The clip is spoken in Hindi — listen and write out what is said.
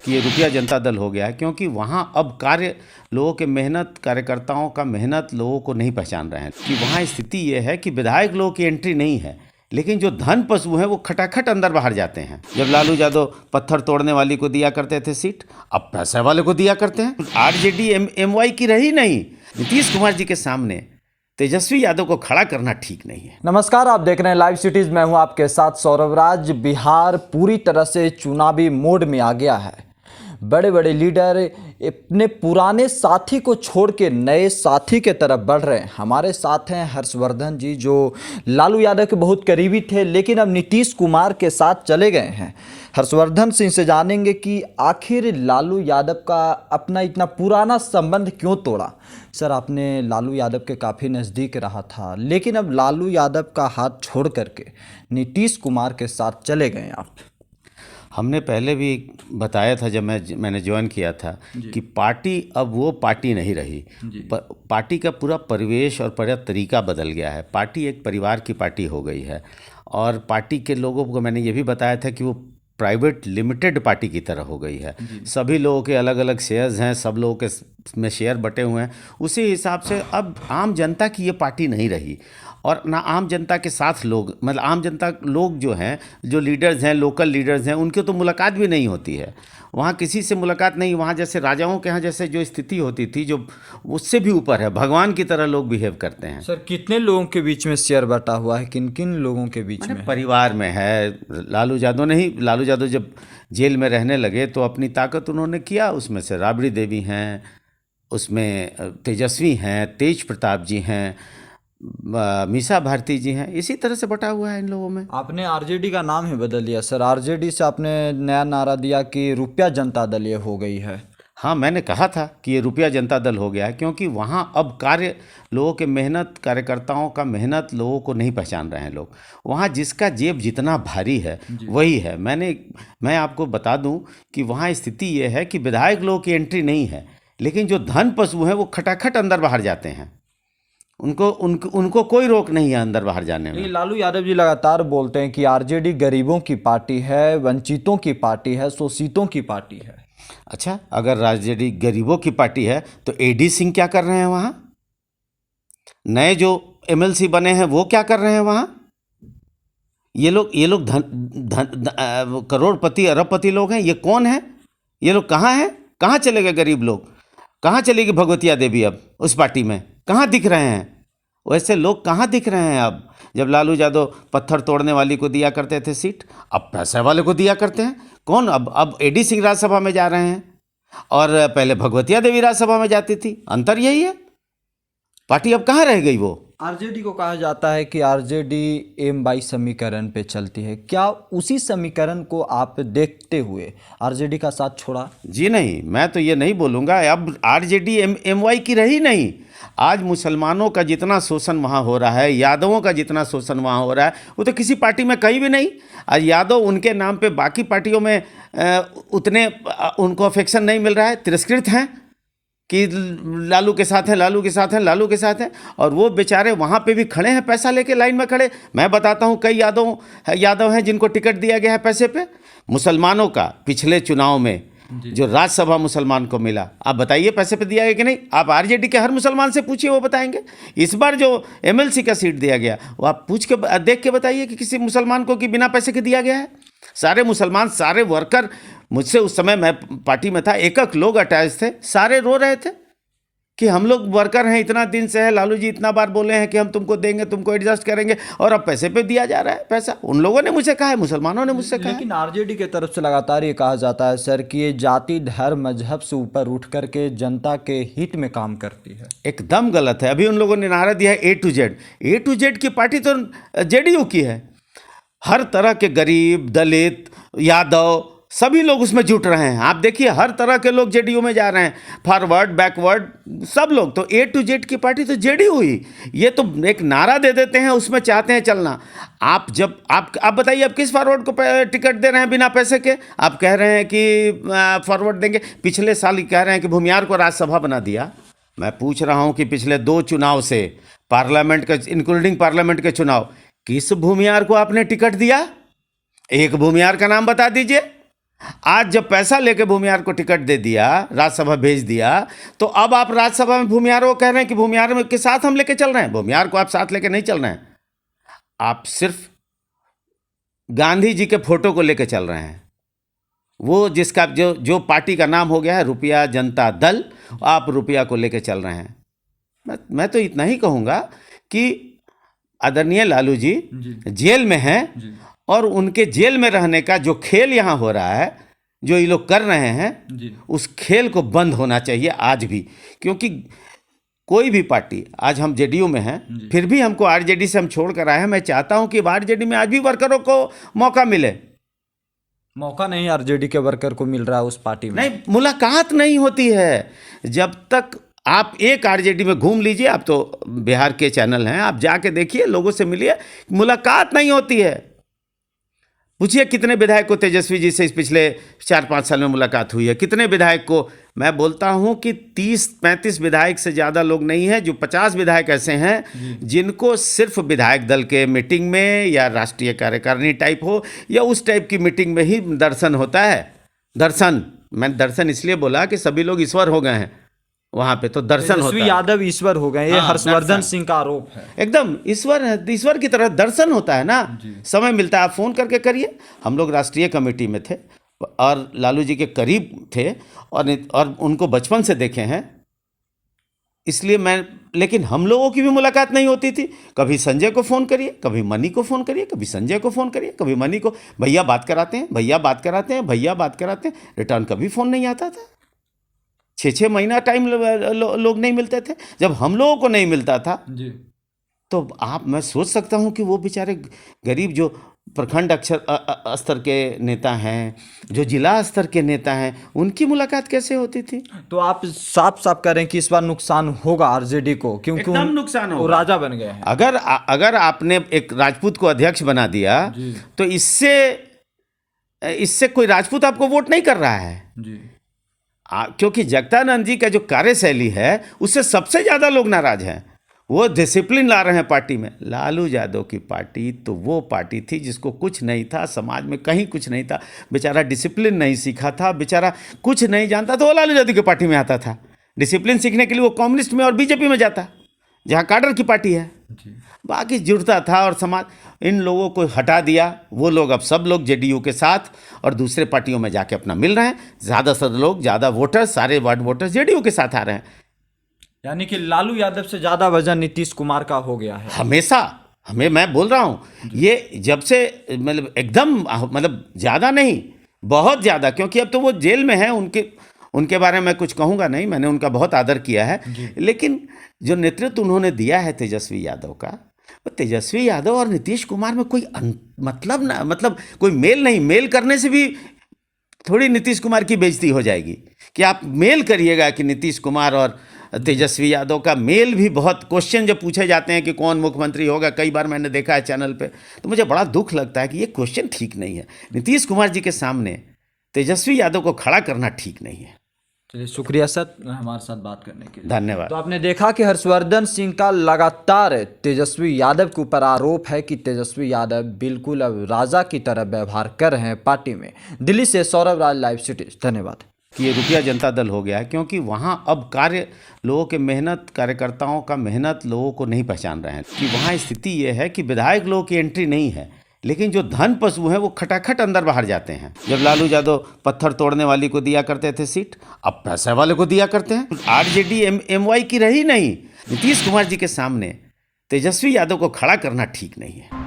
कि ये रुपया जनता दल हो गया है, क्योंकि वहाँ अब कार्य लोगों के मेहनत, कार्यकर्ताओं का मेहनत लोगों को नहीं पहचान रहे हैं। कि वहाँ स्थिति ये है कि विधायक लोगों की एंट्री नहीं है, लेकिन जो धन पशु हैं वो खटाखट अंदर बाहर जाते हैं। जब लालू यादव पत्थर तोड़ने वाली को दिया करते थे सीट, अब पैसे वाले को दिया करते हैं। आरजेडी एमवाई की रही नहीं। नीतीश कुमार जी के सामने तेजस्वी यादव को खड़ा करना ठीक नहीं है। नमस्कार, आप देख रहे हैं लाइव सिटीज। मैं हूं आपके साथ सौरभ राज। बिहार पूरी तरह से चुनावी मोड में आ गया है। बड़े बड़े लीडर अपने पुराने साथी को छोड़ के नए साथी के तरफ बढ़ रहे हैं। हमारे साथ हैं हर्षवर्धन जी, जो लालू यादव के बहुत करीबी थे, लेकिन अब नीतीश कुमार के साथ चले गए हैं। हर्षवर्धन सिंह से जानेंगे कि आखिर लालू यादव का अपना इतना पुराना संबंध क्यों तोड़ा। सर, आपने लालू यादव के काफ़ी नज़दीक रहा था, लेकिन अब लालू यादव का हाथ छोड़ करके नीतीश कुमार के साथ चले गए आप। हमने पहले भी बताया था, जब मैंने ज्वाइन किया था, कि पार्टी अब वो पार्टी नहीं रही। पार्टी का पूरा परिवेश और पूरा तरीका बदल गया है। पार्टी एक परिवार की पार्टी हो गई है। और पार्टी के लोगों को मैंने ये भी बताया था कि वो प्राइवेट लिमिटेड पार्टी की तरह हो गई है। सभी लोगों के अलग अलग शेयर्स हैं, सब लोगों के में शेयर बटे हुए हैं। उसी हिसाब से अब आम जनता की ये पार्टी नहीं रही। और ना आम जनता के साथ लोग, मतलब आम जनता लोग जो हैं, जो लीडर्स हैं, लोकल लीडर्स हैं, उनकी तो मुलाकात भी नहीं होती है। वहाँ किसी से मुलाकात नहीं। वहाँ जैसे राजाओं के यहाँ जैसे जो स्थिति होती थी, जो उससे भी ऊपर है, भगवान की तरह लोग बिहेव करते हैं। सर, कितने लोगों के बीच में शेयर बटा हुआ है? किन किन लोगों के बीच में? परिवार में है। लालू यादव जब जेल में रहने लगे तो अपनी ताकत उन्होंने किया। उसमें से राबड़ी देवी हैं, उसमें तेजस्वी हैं, तेज प्रताप जी हैं, मीसा भारती जी हैं। इसी तरह से बटा हुआ है इन लोगों में। आपने आरजेडी का नाम ही बदल दिया सर। आरजेडी से आपने नया नारा दिया कि रुपया जनता दल ये हो गई है। हाँ, मैंने कहा था कि ये रुपया जनता दल हो गया है, क्योंकि वहाँ अब कार्य लोगों के मेहनत, कार्यकर्ताओं का मेहनत लोगों को नहीं पहचान रहे हैं लोग। वहाँ जिसका जेब जितना भारी है वही है। मैं आपको बता दूं कि वहाँ स्थिति ये है कि विधायक लोगों की एंट्री नहीं है, लेकिन जो धन पशु हैं वो खटाखट अंदर बाहर जाते हैं। उनको कोई रोक नहीं है अंदर बाहर जाने में। लालू यादव जी लगातार बोलते हैं कि आरजेडी गरीबों की पार्टी है, वंचितों की पार्टी है, शोषितों की पार्टी है। अच्छा, अगर आरजेडी गरीबों की पार्टी है तो एडी सिंह क्या कर रहे हैं वहाँ? नए जो एमएलसी बने हैं वो क्या कर रहे हैं वहाँ? ये लोग करोड़पति अरबपति लोग हैं। ये कौन है? ये लोग कहाँ हैं? कहाँ चले गए गरीब लोग? कहाँ चलेगी भगवतिया देवी अब उस पार्टी में? कहाँ दिख रहे हैं वैसे लोग? कहाँ दिख रहे हैं अब? जब लालू यादव पत्थर तोड़ने वाली को दिया करते थे सीट, अब पैसे वाले को दिया करते हैं। कौन? अब एडी सिंह राज्यसभा में जा रहे हैं, और पहले भगवतिया देवी राज्यसभा में जाती थी। अंतर यही है। पार्टी अब कहाँ रह गई? वो आरजेडी को कहा जाता है कि आरजेडी एम बाई समीकरण पे चलती है। क्या उसी समीकरण को आप देखते हुए आरजेडी का साथ छोड़ा? जी नहीं, मैं तो ये नहीं बोलूँगा। अब आरजेडी एमवाई की रही नहीं। आज मुसलमानों का जितना शोषण वहाँ हो रहा है, यादवों का जितना शोषण वहाँ हो रहा है, वो तो किसी पार्टी में कहीं भी नहीं। आज यादव उनके नाम पे बाकी पार्टियों में उतने उनको अफेक्शन नहीं मिल रहा है, तिरस्कृत हैं कि लालू के साथ हैं, लालू के साथ हैं, लालू के साथ हैं। और वो बेचारे वहाँ पे भी खड़े हैं, पैसा लेके लाइन में खड़े। मैं बताता हूँ, कई यादव हैं जिनको टिकट दिया गया है पैसे पे। मुसलमानों का पिछले चुनाव में जो राज्यसभा मुसलमान को मिला, आप बताइए पैसे पे दिया गया कि नहीं? आप आरजेडी के हर मुसलमान से पूछिए, वो बताएंगे। इस बार जो एमएलसी का सीट दिया गया, वो आप पूछ के देख के बताइए कि किसी मुसलमान को कि बिना पैसे के दिया गया है। सारे मुसलमान, सारे वर्कर, मुझसे उस समय मैं पार्टी में था, एक लोग अटैच थे, सारे रो रहे थे कि हम लोग वर्कर हैं, इतना दिन से है, लालू जी इतना बार बोले हैं कि हम तुमको देंगे, तुमको एडजस्ट करेंगे, और अब पैसे पे दिया जा रहा है पैसा। उन लोगों ने मुझे कहा है, मुसलमानों ने मुझसे कहा। लेकिन आरजेडी की तरफ से लगातार ये कहा जाता है सर कि ये जाति, धर्म, मजहब से ऊपर उठ करके जनता के हित में काम करती है। एकदम गलत है। अभी उन लोगों ने नारा दिया है ए टू जेड की पार्टी तो जेडीयू की है। हर तरह के गरीब, दलित, यादव, सभी लोग उसमें जुट रहे हैं। आप देखिए, हर तरह के लोग जेडीयू में जा रहे हैं, फॉरवर्ड, बैकवर्ड, सब लोग। तो ए टू जेड की पार्टी तो जेडीयू हुई। ये तो एक नारा दे देते हैं, उसमें चाहते हैं चलना। आप बताइए, आप किस फॉरवर्ड को टिकट दे रहे हैं बिना पैसे के? आप कह रहे हैं कि फॉरवर्ड देंगे। पिछले साल ही कह रहे हैं कि भूमियार को राज्यसभा बना दिया। मैं पूछ रहा हूँ कि पिछले 2 चुनाव से, पार्लियामेंट का इंक्लूडिंग पार्लियामेंट के चुनाव, किस भूमियार को आपने टिकट दिया? एक भूमियार का नाम बता दीजिए। आज जब पैसा लेके भूमिहार को टिकट दे दिया, राज्यसभा भेज दिया, तो अब आप राज्यसभा में भूमिहार को कह रहे हैं कि भूमिहार के साथ हम लेके चल रहे हैं। भूमिहार को आप साथ लेके नहीं चल रहे हैं, आप सिर्फ गांधी जी के फोटो को लेके चल रहे हैं। वो जिसका जो पार्टी का नाम हो गया है रुपया जनता दल, आप रुपया को लेके चल रहे हैं। मैं तो इतना ही कहूँगा कि आदरणीय लालू जी जेल में हैं और उनके जेल में रहने का जो खेल यहाँ हो रहा है, जो ये लोग कर रहे हैं, उस खेल को बंद होना चाहिए आज भी। क्योंकि कोई भी पार्टी, आज हम जेडीयू में हैं, फिर भी हमको आरजेडी से हम छोड़ कर आए हैं। मैं चाहता हूं कि आरजेडी में आज भी वर्करों को मौका मिले। मौका नहीं आरजेडी के वर्कर को मिल रहा है उस पार्टी में। नहीं, मुलाकात नहीं होती है। जब तक आप एक आरजेडी में घूम लीजिए, आप तो बिहार के चैनल हैं, आप जाके देखिए, लोगों से मिलिए, मुलाकात नहीं होती है। पूछिए कितने विधायक को तेजस्वी जी से इस पिछले 4-5 साल में मुलाकात हुई है, कितने विधायक को। मैं बोलता हूं कि 30-35 विधायक से ज़्यादा लोग नहीं हैं, जो 50 विधायक ऐसे हैं जिनको सिर्फ विधायक दल के मीटिंग में या राष्ट्रीय कार्यकारिणी टाइप हो या उस टाइप की मीटिंग में ही दर्शन होता है। दर्शन, मैं दर्शन इसलिए बोला कि सभी लोग ईश्वर हो गए हैं वहाँ पे, तो दर्शन होता है। यादव ईश्वर हो गए, ये हर्षवर्धन सिंह का आरोप है। एकदम ईश्वर है, ईश्वर की तरह दर्शन होता है ना। समय मिलता है आप फ़ोन करके करिए। हम लोग राष्ट्रीय कमेटी में थे और लालू जी के करीब थे और उनको बचपन से देखे हैं, इसलिए लेकिन हम लोगों की भी मुलाकात नहीं होती थी। कभी संजय को फ़ोन करिए, कभी मनी को फ़ोन करिए, कभी संजय को फ़ोन करिए, कभी मनी को, भैया बात कराते हैं, भैया बात कराते हैं, भैया बात कराते हैं। रिटर्न कभी फ़ोन नहीं आता था। 6-6 महीना टाइम लोग नहीं मिलते थे। जब हम लोगों को नहीं मिलता था तो मैं सोच सकता हूं कि वो बेचारे गरीब जो प्रखंड स्तर के नेता हैं, जो जिला स्तर के नेता हैं, उनकी मुलाकात कैसे होती थी। तो आप साफ साफ करें कि इस बार नुकसान होगा आरजेडी को, क्योंकि एकदम नुकसान होगा। वो राजा बन गए हैं। अगर आपने एक राजपूत को अध्यक्ष बना दिया तो इससे कोई राजपूत आपको वोट नहीं कर रहा है क्योंकि जगदानंद जी का जो कार्यशैली है उससे सबसे ज़्यादा लोग नाराज हैं। वो डिसिप्लिन ला रहे हैं पार्टी में। लालू यादव की पार्टी तो वो पार्टी थी जिसको कुछ नहीं था, समाज में कहीं कुछ नहीं था, बेचारा डिसिप्लिन नहीं सीखा था, बेचारा कुछ नहीं जानता, तो वो लालू यादव की पार्टी में आता था। डिसिप्लिन सीखने के लिए वो कम्युनिस्ट में और बीजेपी में जाता, जहाँ काडर की पार्टी है। बाकी जुड़ता था और समाज, इन लोगों को हटा दिया। वो लोग अब सब लोग जेडीयू के साथ और दूसरे पार्टियों में जाके अपना मिल रहे हैं। ज़्यादा से लोग, ज़्यादा वोटर्स, सारे वार्ड वोटर्स जेडीयू के साथ आ रहे हैं। यानी कि लालू यादव से ज़्यादा वजन नीतीश कुमार का हो गया है हमेशा। मैं बोल रहा हूँ ये जब से मतलब एकदम मतलब ज़्यादा नहीं, बहुत ज़्यादा, क्योंकि अब तो वो जेल में हैं। उनके बारे में कुछ कहूँगा नहीं, मैंने उनका बहुत आदर किया है, लेकिन जो नेतृत्व उन्होंने दिया है तेजस्वी यादव का, तेजस्वी यादव और नीतीश कुमार में कोई मतलब कोई मेल नहीं। मेल करने से भी थोड़ी नीतीश कुमार की बेइज्जती हो जाएगी कि आप मेल करिएगा कि नीतीश कुमार और तेजस्वी यादव का मेल भी बहुत, क्वेश्चन जब पूछे जाते हैं कि कौन मुख्यमंत्री होगा, कई बार मैंने देखा है चैनल पे, तो मुझे बड़ा दुख लगता है कि ये क्वेश्चन ठीक नहीं है। नीतीश कुमार जी के सामने तेजस्वी यादव को खड़ा करना ठीक नहीं है। चलिए, शुक्रिया सर हमारे साथ बात करने के लिए। धन्यवाद। तो आपने देखा कि हर्षवर्धन सिंह का लगातार तेजस्वी यादव के ऊपर आरोप है कि तेजस्वी यादव बिल्कुल अब राजा की तरह व्यवहार कर रहे हैं पार्टी में। दिल्ली से सौरभ राज, लाइव सिटीज। धन्यवाद। कि ये रुपया जनता दल हो गया है क्योंकि वहाँ अब लोगों के मेहनत, कार्यकर्ताओं का मेहनत लोगों को नहीं पहचान रहे हैं। कि वहाँ स्थिति ये है कि विधायक लोगों की एंट्री नहीं है, लेकिन जो धन पशु हैं वो खटाखट अंदर बाहर जाते हैं। जब लालू यादव पत्थर तोड़ने वाली को दिया करते थे सीट, अब पैसे वाले को दिया करते हैं। आरजेडी एमवाई की रही नहीं। नीतीश कुमार जी के सामने तेजस्वी यादव को खड़ा करना ठीक नहीं है।